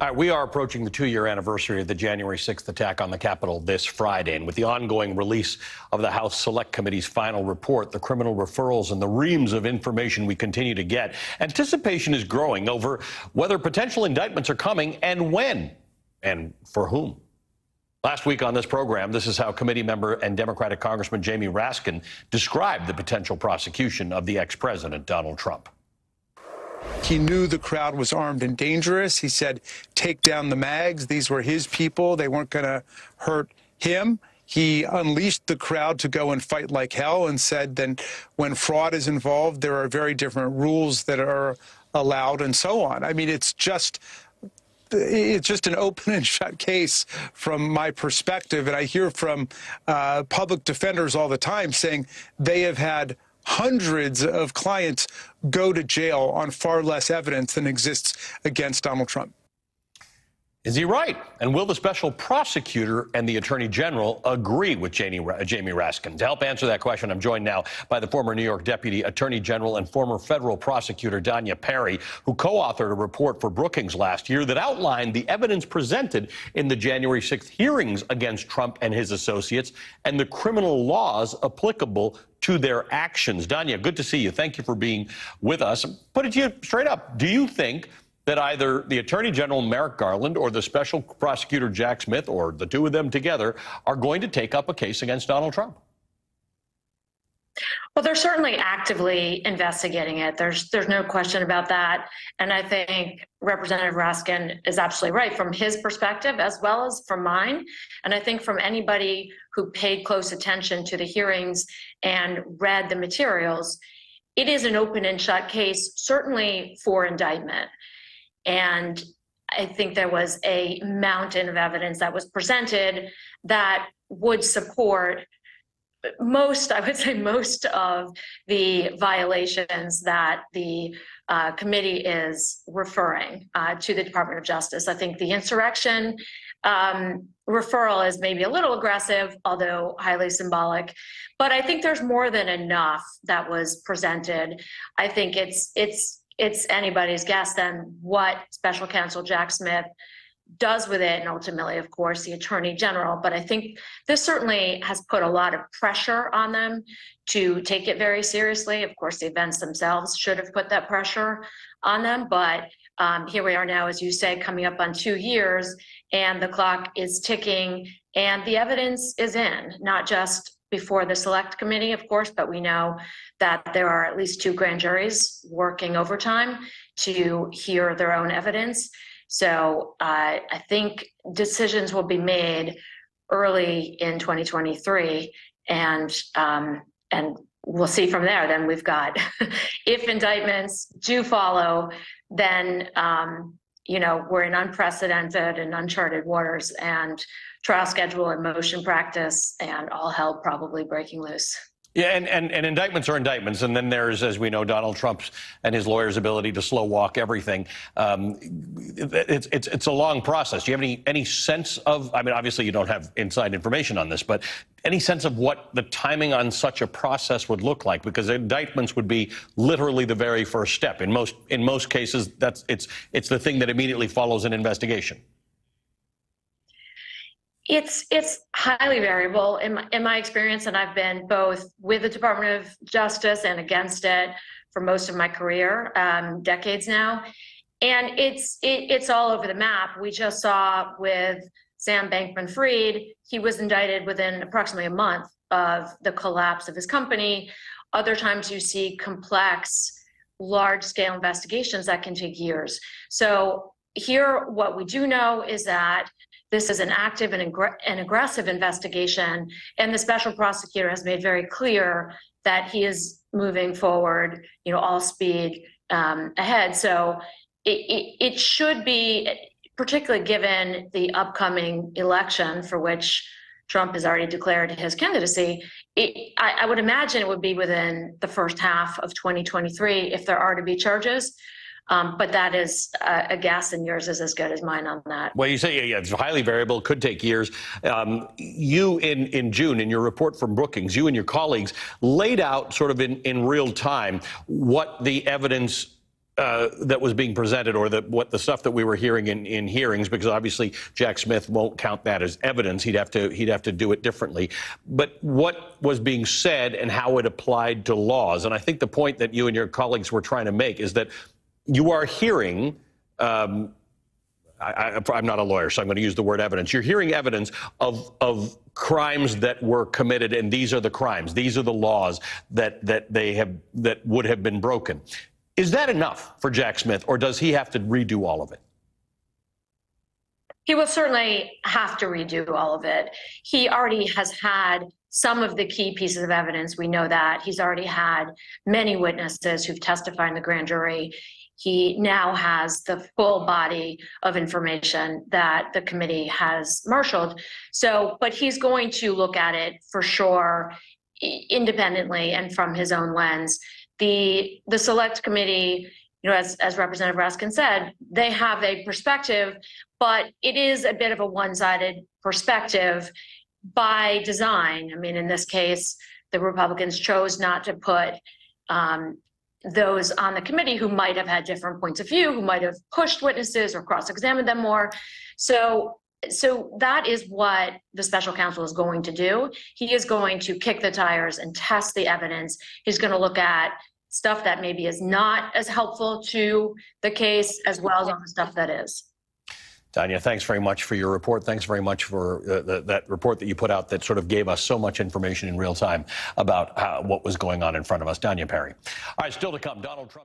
All right, we are approaching the 2-year anniversary of the January 6th attack on the Capitol this Friday. And with the ongoing release of the House Select Committee's final report, the criminal referrals, and the reams of information we continue to get, anticipation is growing over whether potential indictments are coming and when and for whom. Last week on this program, this is how committee member and Democratic Congressman Jamie Raskin described the potential prosecution of the ex-president, Donald Trump. He knew the crowd was armed and dangerous. He said, take down the mags. These were his people. They weren't going to hurt him. He unleashed the crowd to go and fight like hell and said that when fraud is involved, there are very different rules that are allowed and so on. I mean, it's just an open and shut case from my perspective. And I hear from public defenders all the time saying they have had hundreds of clients go to jail on far less evidence than exists against Donald Trump. Is he right? And will the special prosecutor and the attorney general agree with Jamie Raskin? To help answer that question, I'm joined now by the former New York deputy attorney general and former federal prosecutor Danya Perry, who co-authored a report for Brookings last year that outlined the evidence presented in the January 6th hearings against Trump and his associates and the criminal laws applicable to their actions. Danya, good to see you. Thank you for being with us. Put it to you straight up. Do you think that either the Attorney General Merrick Garland or the Special Prosecutor Jack Smith or the two of them together are going to take up a case against Donald Trump? Well, they're certainly actively investigating it. There's no question about that. And I think Representative Raskin is absolutely right from his perspective as well as from mine. And I think from anybody who paid close attention to the hearings and read the materials, it is an open and shut case, certainly for indictment. And I think there was a mountain of evidence that was presented that would support most of the violations that the committee is referring to the Department of Justice. I think the insurrection referral is maybe a little aggressive, although highly symbolic. But I think there's more than enough that was presented. I think it's anybody's guess then what Special Counsel Jack Smith does with it, and ultimately, of course, the Attorney General. But I think this certainly has put a lot of pressure on them to take it very seriously. Of course, the events themselves should have put that pressure on them. But here we are now, as you say, coming up on 2 years, and the clock is ticking, and the evidence is in, not just before the Select Committee, of course, but we know that there are at least 2 grand juries working overtime to hear their own evidence. So I think decisions will be made early in 2023, and we'll see from there. Then we've got, if indictments do follow, then we're in unprecedented and uncharted waters, and trial schedule and motion practice and all hell probably breaking loose. Yeah, and indictments are indictments, and then there's, as we know, Donald Trump's and his lawyers' ability to slow walk everything. It's a long process. Do you have any sense of? I mean, obviously you don't have inside information on this, but any sense of what the timing on such a process would look like? Because indictments would be literally the very first step. In most cases, it's the thing that immediately follows an investigation. It's highly variable in my experience, and I've been both with the Department of Justice and against it for most of my career, decades now, and it's all over the map. We just saw with Sam Bankman-Fried, he was indicted within approximately a month of the collapse of his company. Other times you see complex, large-scale investigations that can take years. So here, what we do know is that this is an active and aggressive investigation, and the special prosecutor has made very clear that he is moving forward, all speed ahead. So it should be, particularly given the upcoming election for which Trump has already declared his candidacy, I would imagine it would be within the first half of 2023 if there are to be charges. But that is a guess, and yours is as good as mine on that. Well, you say it's highly variable, could take years. You, in June, in your report from Brookings, you and your colleagues laid out sort of in real time what the evidence that was being presented, or the stuff that we were hearing in hearings, because obviously Jack Smith won't count that as evidence. He'd have to do it differently. But what was being said and how it applied to laws, and I think the point that you and your colleagues were trying to make is that you are hearing. I'm not a lawyer, so I'm going to use the word evidence. You're hearing evidence of crimes that were committed, and these are the crimes. These are the laws that would have been broken. Is that enough for Jack Smith, or does he have to redo all of it? He will certainly have to redo all of it. He already has had some of the key pieces of evidence. We know that. He's already had many witnesses who've testified in the grand jury. He now has the full body of information that the committee has marshaled. So, but he's going to look at it for sure, independently and from his own lens. The select committee, as Representative Raskin said, they have a perspective, but it is a bit of a one-sided perspective by design. I mean, in this case, the Republicans chose not to put those on the committee who might have had different points of view, who might have pushed witnesses or cross-examined them more. So that is what the special counsel is going to do. He is going to kick the tires and test the evidence. He's going to look at stuff that maybe is not as helpful to the case, as well as on the stuff that is. Danya, thanks very much for your report. Thanks very much for that report that you put out that sort of gave us so much information in real time about what was going on in front of us. Danya Perry. All right, still to come, Donald Trump.